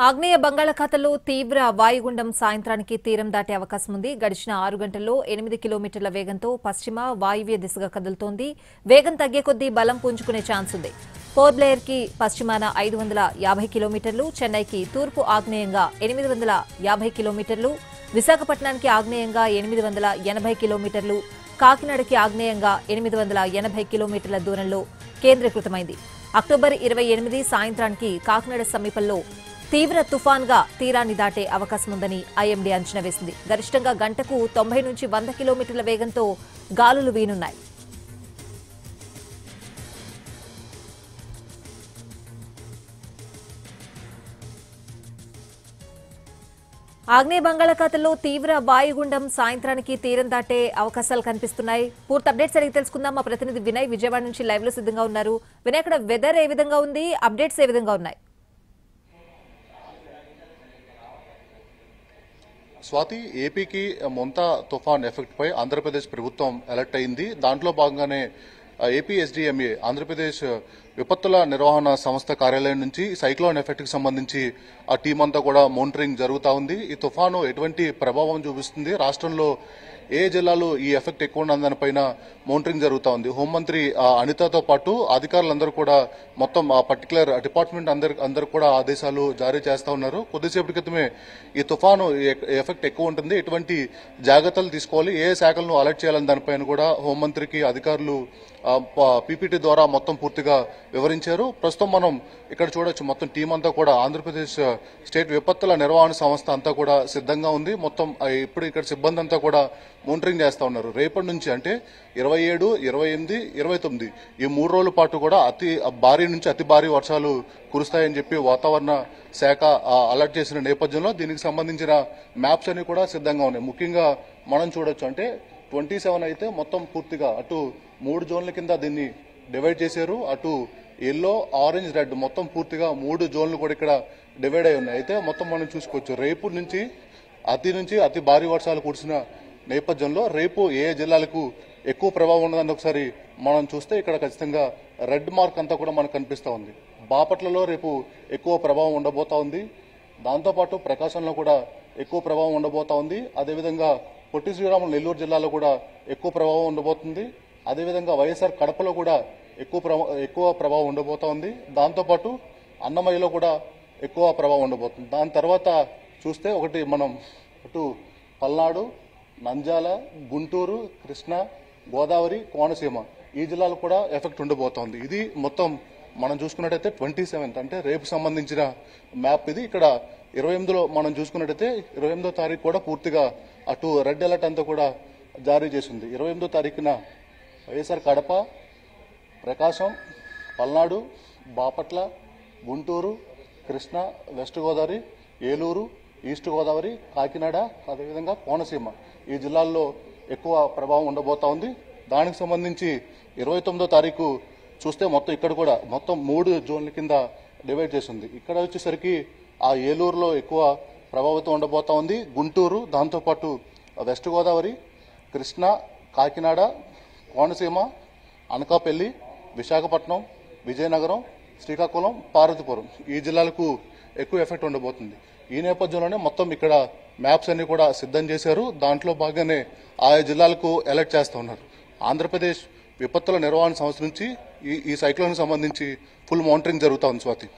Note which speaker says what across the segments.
Speaker 1: ఆగ్నేయ బంగాళాఖాతంలో తీవ్ర వాయుగుండం సాయంత్రానికి తీరం దాటే అవకాశం ఉంది. గడిచిన 6 గంటల్లో 8 కిలోమీటర్ల వేగంతో పశ్చిమ వాయువ్య దిశగా కదులుతోంది. వేగం తగ్గే కొద్దీ బలం పుంజుకునే ఛాన్స్ ఉంది. పోర్ట్ బ్లెయిర్ కి పశ్చిమాన 550 కిలోమీటర్లు, చెన్నైకి తూర్పు ఆగ్నేయంగా 850 కిలోమీటర్లు, విశాఖపట్నానికి ఆగ్నేయంగా 880 కిలోమీటర్లు, కాకినాడకి ఆగ్నేయంగా 880 కిలోమీటర్ల దూరంలో కేంద్రీకృతమైంది. అక్టోబర్ 28 సాయంత్రానికి కాకినాడ సమీపంలో తీవ్ర తుఫాన్గా తీరాన్ని దాటే అవకాశం ఉందని ఐఎండీ అంచనా వేసింది. గరిష్టంగా గంటకు 90 నుంచి 100 కిలోమీటర్ల వేగంతో గాలులు వీనున్నాయి. ఆగ్నేయ బంగాళాఖాతంలో తీవ్ర వాయుగుండం సాయంత్రానికి తీరం దాటే అవకాశాలు కనిపిస్తున్నాయి. పూర్తి అప్డేట్స్ అడిగి తెలుసుకుందాం. మా ప్రతినిధి వినయ్ విజయవాడ నుంచి లైవ్ లో సిద్ధంగా ఉన్నారు. వినయ్, అక్కడ వెదర్ ఏ విధంగా ఉంది, అప్డేట్స్ ఏ విధంగా ఉన్నాయి?
Speaker 2: స్వాతి, ఏపీకి మొంతా తుఫాన్ ఎఫెక్ట్ పై ఆంధ్రప్రదేశ్ ప్రభుత్వం అలర్ట్ అయింది. దాంట్లో భాగంగానే ఏపీ ఎస్డీఎంఏ ఆంధ్రప్రదేశ్ విపత్తుల నిర్వహణ సంస్థ కార్యాలయం నుంచి సైక్లోన్ ఎఫెక్ట్ కి సంబంధించి ఆ టీం అంతా కూడా మానిటరింగ్ జరుగుతూ ఉంది. ఈ తుఫాను ఎటువంటి ప్రభావం చూపిస్తుంది, రాష్ట్రంలో ఏ జిల్లాలో ఈ ఎఫెక్ట్ ఎక్కువ ఉన్న దానిపైన మానిటరింగ్ జరుగుతూ ఉంది. హోంమంత్రి అనితతో పాటు అధికారులందరూ కూడా మొత్తం ఆ పర్టికులర్ డిపార్ట్మెంట్ అందరూ కూడా ఆదేశాలు జారీ చేస్తా ఉన్నారు. కొద్దిసేపటి క్రితమే ఈ తుఫాను ఎఫెక్ట్ ఎక్కువ ఉంటుంది, ఎటువంటి జాగ్రత్తలు తీసుకోవాలి, ఏ శాఖలను అలర్ట్ చేయాలని దానిపైన కూడా హోంమంత్రికి అధికారులు పీపీటీ ద్వారా మొత్తం పూర్తిగా వివరించారు. ప్రస్తుతం మనం ఇక్కడ చూడొచ్చు, మొత్తం టీం అంతా కూడా ఆంధ్రప్రదేశ్ స్టేట్ విపత్తుల నిర్వహణ సంస్థ అంతా కూడా సిద్ధంగా ఉంది. మొత్తం ఇప్పుడు ఇక్కడ సిబ్బంది అంతా కూడా మానిటరింగ్ చేస్తా ఉన్నారు. రేపటి నుంచి అంటే 27, 28, 29 ఈ 3 రోజుల పాటు కూడా అతి భారీ నుంచి అతి భారీ వర్షాలు కురుస్తాయని చెప్పి వాతావరణ శాఖ అలర్ట్ చేసిన నేపథ్యంలో దీనికి సంబంధించిన మ్యాప్స్ అన్ని కూడా సిద్ధంగా ఉన్నాయి. ముఖ్యంగా మనం చూడొచ్చు, అంటే 27 అయితే మొత్తం పూర్తిగా అటు 3 జోన్ల కింద దీన్ని డివైడ్ చేశారు. అటు ఎల్లో, ఆరెంజ్, రెడ్ మొత్తం పూర్తిగా 3 జోన్లు కూడా ఇక్కడ డివైడ్ అయి ఉన్నాయి. అయితే మొత్తం మనం చూసుకోవచ్చు, రేపు నుంచి అతి భారీ వర్షాలు కురిసిన నేపథ్యంలో రేపు ఏ జిల్లాలకు ఎక్కువ ప్రభావం ఉన్నదని ఒకసారి మనం చూస్తే ఇక్కడ ఖచ్చితంగా రెడ్ మార్క్ అంతా కూడా మనకు కనిపిస్తూ ఉంది. బాపట్లలో రేపు ఎక్కువ ప్రభావం ఉండబోతా ఉంది. దాంతోపాటు ప్రకాశంలో కూడా ఎక్కువ ప్రభావం ఉండబోతా ఉంది. అదేవిధంగా పొట్టి శ్రీరాములు నెల్లూరు జిల్లాలో కూడా ఎక్కువ ప్రభావం ఉండబోతుంది. అదేవిధంగా వైఎస్ఆర్ కడపలో కూడా ఎక్కువ ప్రభావం ఉండబోతా ఉంది. దాంతోపాటు అన్నమయ్యలో కూడా ఎక్కువ ప్రభావం ఉండబోతుంది. దాని తర్వాత చూస్తే ఒకటి మనం అటు పల్నాడు, నంద్యాల, గుంటూరు, కృష్ణా, గోదావరి, కోనసీమ ఈ జిల్లాలో కూడా ఎఫెక్ట్ ఉండబోతోంది. ఇది మొత్తం మనం చూసుకున్నట్టయితే 27 అంటే రేపు సంబంధించిన మ్యాప్ ఇది. ఇక్కడ 28లో మనం చూసుకున్నట్టయితే 28వ తారీఖు కూడా పూర్తిగా అటు రెడ్ అలర్ట్ అంతా కూడా జారీ చేసింది. 28వ తారీఖున వైఎస్ఆర్ కడప, ప్రకాశం, పల్నాడు, బాపట్ల, గుంటూరు, కృష్ణా, వెస్ట్ గోదావరి, ఏలూరు, ఈస్ట్ గోదావరి, కాకినాడ, అదేవిధంగా కోనసీమ ఈ జిల్లాల్లో ఎక్కువ ప్రభావం ఉండబోతా ఉంది. దానికి సంబంధించి 29వ తారీఖు చూస్తే మొత్తం ఇక్కడ కూడా మొత్తం 3 జోన్ల కింద డివైడ్ చేసింది. ఇక్కడ వచ్చేసరికి ఆ ఏలూరులో ఎక్కువ ప్రభావితం ఉండబోతా ఉంది. గుంటూరు, దాంతోపాటు వెస్ట్ గోదావరి, కృష్ణా, కాకినాడ, కోనసీమ, అనకాపల్లి, విశాఖపట్నం, విజయనగరం, శ్రీకాకుళం, పార్వతీపురం ఈ జిల్లాలకు ఎక్కువ ఎఫెక్ట్ ఉండబోతుంది. ఈ నేపథ్యంలోనే మొత్తం ఇక్కడ మ్యాప్స్ అన్ని కూడా సిద్ధం చేశారు. దాంట్లో భాగంగానే ఆయా జిల్లాలకు అలర్ట్ చేస్తూ ఉన్నారు. ఆంధ్రప్రదేశ్ విపత్తుల నిర్వహణ సంస్థ నుంచి ఈ సైక్లోన్ సంబంధించి ఫుల్ మానిటరింగ్ జరుగుతా ఉంది. Swathi,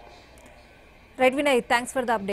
Speaker 1: right Vinay, thanks for the update.